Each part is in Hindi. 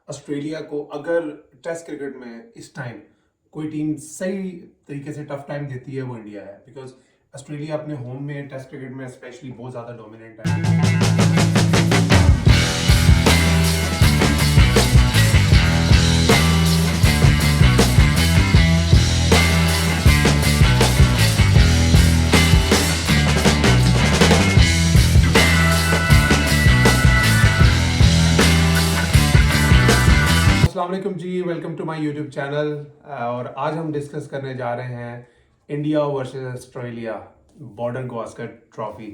ऑस्ट्रेलिया को अगर टेस्ट क्रिकेट में इस टाइम कोई टीम सही तरीके से टफ टाइम देती है वो इंडिया है। बिकॉज ऑस्ट्रेलिया अपने होम में टेस्ट क्रिकेट में स्पेशली बहुत ज़्यादा डोमिनेंट है। अस्सलाम वालेकुम जी, welcome to my YouTube channel. और आज हम डिस्कस करने जा रहे हैं India versus Australia Border Gavaskar trophy.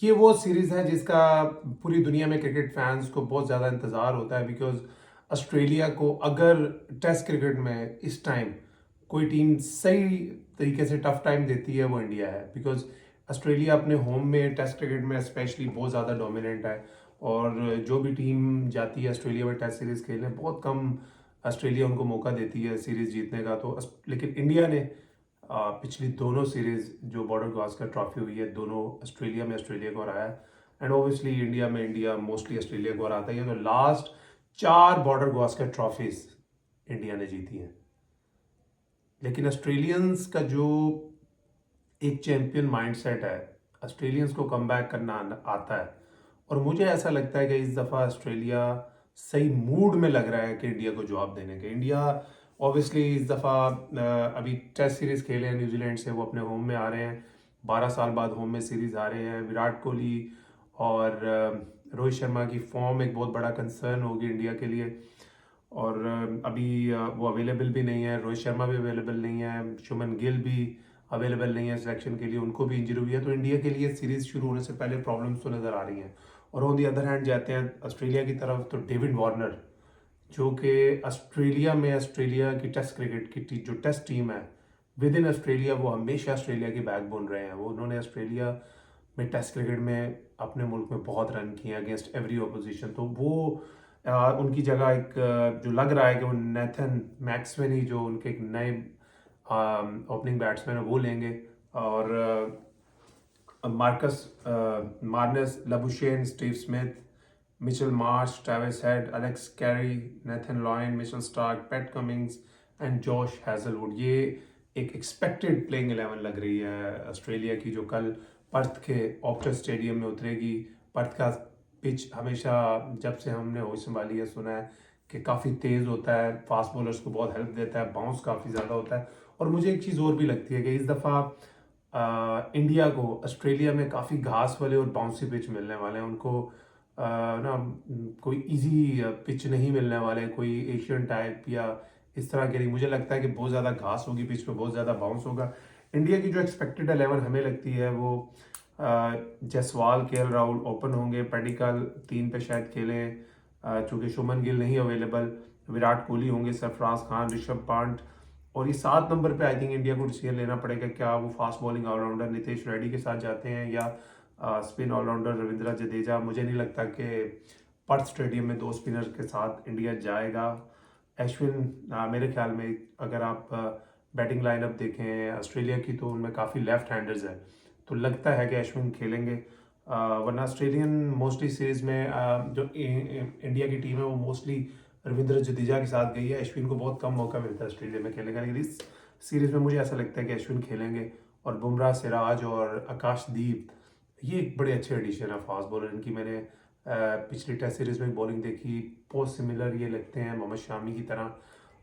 ये वो सीरीज़ है जिसका पूरी दुनिया में क्रिकेट फैंस को बहुत ज़्यादा इंतज़ार होता है। बिकॉज ऑस्ट्रेलिया को अगर टेस्ट क्रिकेट में इस टाइम कोई टीम सही तरीके से टफ टाइम देती है वो इंडिया है। बिकॉज ऑस्ट्रेलिया अपने होम में टेस्ट क्रिकेट में स्पेशली बहुत ज़्यादा डोमिनेंट है। और जो भी टीम जाती है ऑस्ट्रेलिया में टेस्ट सीरीज़ खेलने, बहुत कम ऑस्ट्रेलिया उनको मौका देती है सीरीज़ जीतने का। तो लेकिन इंडिया ने पिछली दोनों सीरीज़ जो बॉर्डर गावस्कर ट्रॉफी हुई है, दोनों ऑस्ट्रेलिया को हराया है। And obviously India mostly Australia को हराता है। तो last 4 border Gavaskar trophies India ने जीती हैं। लेकिन ऑस्ट्रेलियंस का जो एक चैंपियन माइंडसेट है, ऑस्ट्रेलियंस को कमबैक करना आता है। और मुझे ऐसा लगता है कि इस दफ़ा ऑस्ट्रेलिया सही मूड में लग रहा है कि इंडिया को जवाब देने के। इंडिया ऑब्वियसली इस दफ़ा अभी टेस्ट सीरीज़ खेले हैं न्यूजीलैंड से, वो अपने होम में आ रहे हैं। 12 साल बाद होम में सीरीज़ आ रहे हैं। विराट कोहली और रोहित शर्मा की फॉर्म एक बहुत बड़ा कंसर्न होगी इंडिया के लिए। और अभी वो अवेलेबल भी नहीं है, रोहित शर्मा भी अवेलेबल नहीं है, शुभमन गिल भी अवेलेबल नहीं है सिलेक्शन के लिए, उनको भी इंजरी हुई है। तो इंडिया के लिए सीरीज़ शुरू होने से पहले प्रॉब्लम्स तो नज़र आ रही हैं। और ऑन दी अदर हैंड जाते हैं ऑस्ट्रेलिया की तरफ, तो डेविड वार्नर जो कि ऑस्ट्रेलिया की टेस्ट क्रिकेट की जो टेस्ट टीम है विद इन ऑस्ट्रेलिया, वो हमेशा ऑस्ट्रेलिया की बैकबोन रहे हैं। वो उन्होंने ऑस्ट्रेलिया में टेस्ट क्रिकेट में अपने मुल्क में बहुत रन किए अगेंस्ट एवरी ऑपोजिशन। तो वो उनकी जगह एक जो लग रहा है कि वो नेथन मैक्सवेल ही, जो उनके एक नए ओपनिंग बैट्समैन है, वो लेंगे। और Marnus Labuschagne, Steve Smith, Mitchell Marsh, Travis head, Alex Carey, Nathan lion, Mitchell Starc, Pat Cummins and Josh Hazlewood, ये एक एक्सपेक्टेड प्लेइंग 11 लग रही है ऑस्ट्रेलिया की, जो कल पर्थ के ऑप्टस स्टेडियम में उतरेगी। पर्थ का पिच हमेशा जब से हमने होश संभाली है सुना है कि काफ़ी तेज़ होता है, फास्ट बॉलर्स को बहुत हेल्प देता है, बाउंस काफ़ी ज़्यादा होता है। और मुझे एक चीज़ और भी लगती है कि इस दफ़ा इंडिया को ऑस्ट्रेलिया में काफ़ी घास वाले और बाउंसी पिच मिलने वाले हैं। उनको ना कोई इजी पिच नहीं मिलने वाले, कोई एशियन टाइप या इस तरह के नहीं। मुझे लगता है कि बहुत ज़्यादा घास होगी पिच पे, बहुत ज़्यादा बाउंस होगा। इंडिया की जो एक्सपेक्टेड 11 हमें लगती है वो जायसवाल, केएल राहुल ओपन होंगे, पेडिकल 3 पे शायद खेलें चूँकि शुभमन गिल नहीं अवेलेबल, विराट कोहली होंगे, सरफराज खान, ऋषभ पंत। और ये 7 नंबर पे आई थिंक इंडिया को डिसीजन लेना पड़ेगा, क्या वो fast bowling all rounder Nitesh Reddy के साथ जाते हैं या स्पिन ऑलराउंडर रविंद्र जडेजा। मुझे नहीं लगता कि पर्थ स्टेडियम में 2 स्पिनर के साथ इंडिया जाएगा। अश्विन मेरे ख्याल में, अगर आप बैटिंग लाइनअप देखें ऑस्ट्रेलिया की, तो उनमें काफ़ी लेफ्ट हैंडर्स हैं, तो लगता है कि अश्विन खेलेंगे। वरना ऑस्ट्रेलियन मोस्टली सीरीज़ में जो इंडिया की टीम है वो मोस्टली रविंद्र जडेजा के साथ गई है। अश्विन को बहुत कम मौका मिलता है ऑस्ट्रेलिया में खेलने का, लेकिन इस सीरीज़ में मुझे ऐसा लगता है कि अश्विन खेलेंगे। और बुमराह, सिराज और आकाशदीप, ये एक बड़े अच्छे एडिशन है फास्ट बॉलर इनकी। मैंने पिछली टेस्ट सीरीज़ में बॉलिंग देखी, बहुत सिमिलर ये लगते हैं मोहम्मद शामी की तरह।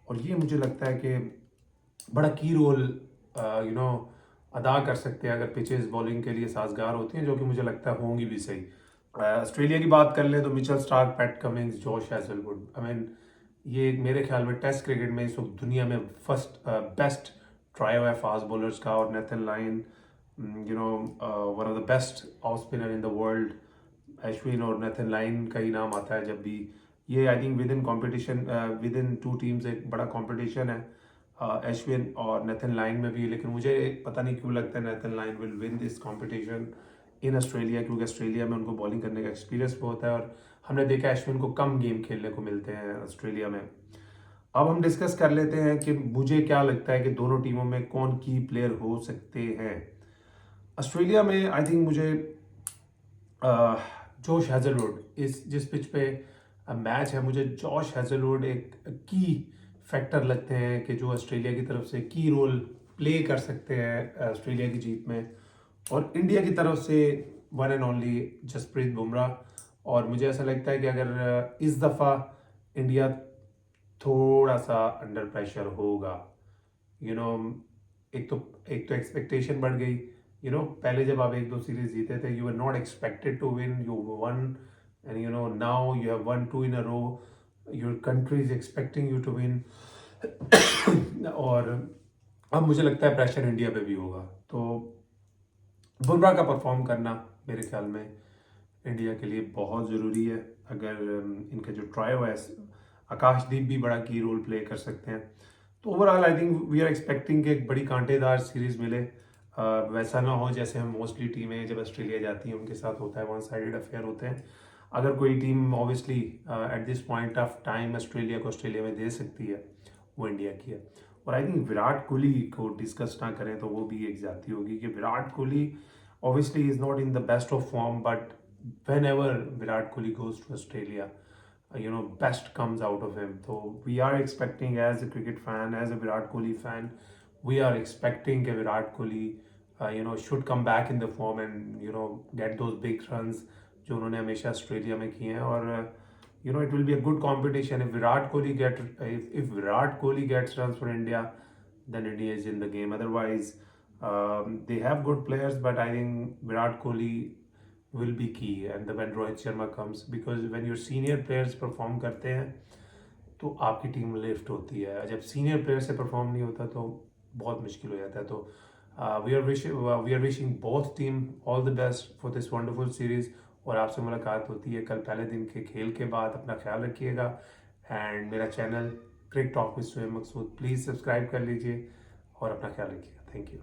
और ये मुझे लगता है कि बड़ा की रोल अदा कर सकते हैं अगर पिचेस बॉलिंग के लिए साजगार होती हैं, जो कि मुझे लगता है होंगी भी सही। ऑस्ट्रेलिया की बात कर लें तो Mitchell Starc, Pat Cummins, Josh Hazlewood, I mean ये मेरे ख्याल में टेस्ट क्रिकेट में इस वक्त दुनिया में फर्स्ट बेस्ट ट्रायो है फास्ट बॉलर्स का। और Nathan line, one of the best off spinner in the world. Ashwin और नेथन लाइन का ही नाम आता है जब भी। ये I think with in competition, with in 2 teams एक बड़ा कॉम्पिटिशन है अश्विन और नेथन लाइन में भी। लेकिन मुझे पता नहीं क्यों लगता है Nathan line will win this competition in Australia, क्योंकि ऑस्ट्रेलिया में उनको बॉलिंग करने का एक्सपीरियंस बहुत है और हमने देखा अश्विन को कम गेम खेलने को मिलते हैं ऑस्ट्रेलिया में। अब हम डिस्कस कर लेते हैं कि मुझे क्या लगता है कि दोनों टीमों में कौन की प्लेयर हो सकते हैं। ऑस्ट्रेलिया में आई थिंक मुझे जोश हैजलवुड, इस जिस पिच पे मैच है, मुझे जॉश हेजलवुड एक की फैक्टर लगते हैं कि जो ऑस्ट्रेलिया की तरफ से की रोल प्ले कर सकते हैं ऑस्ट्रेलिया की जीत में। और इंडिया की तरफ से one end only Jasprit Bumrah. और मुझे ऐसा लगता है कि अगर इस दफ़ा इंडिया थोड़ा सा अंडर प्रेशर होगा, यू नो एक तो एक्सपेक्टेशन बढ़ गई। पहले जब आप 1-2 सीरीज जीते थे, you were not expected to win, you won, and now you have won 2 in a row, your country is expecting you to win. और अब मुझे लगता है प्रेशर इंडिया पे भी होगा, तो बुमराह का परफॉर्म करना मेरे ख्याल में इंडिया के लिए बहुत ज़रूरी है। अगर इनका जो ट्रायो है, आकाशदीप भी बड़ा की रोल प्ले कर सकते हैं। तो overall I think we are expecting कि एक बड़ी कांटेदार सीरीज़ मिले। वैसा ना हो जैसे हम मोस्टली टीमें जब ऑस्ट्रेलिया जाती हैं उनके साथ होता है, वन साइडेड अफेयर होते हैं। अगर कोई team obviously at this point of time Australia को ऑस्ट्रेलिया में दे सकती है, वो इंडिया की है। और आई थिंक विराट कोहली को डिस्कस ना करें तो वो भी एक जाती होगी कि Virat Kohli obviously is not in the best of form, but whenever Virat Kohli goes to Australia, best comes out of him. So we are expecting, as a cricket fan, as a Virat Kohli fan, we are expecting a Virat Kohli, should come back in the form and get those big runs जो उन्होंने हमेशा ऑस्ट्रेलिया में किए हैं। और it will be a good competition if Virat Kohli gets runs for India, then India is in the game. Otherwise, they have good players, but I think Virat Kohli will be key, and when Rohit Sharma comes, because when your senior players perform करते हैं तो आपकी टीम लिफ्ट होती है। जब सीनियर प्लेयर से परफॉर्म नहीं होता तो बहुत मुश्किल हो जाता है। तो we are wishing both team all the best for this wonderful series. और आपसे मुलाकात होती है कल पहले दिन के खेल के बाद। अपना ख्याल रखिएगा, एंड मेरा channel cric talk with Shoaib Maqsood please subscribe कर लीजिए और अपना ख्याल रखिएगा। Thank you.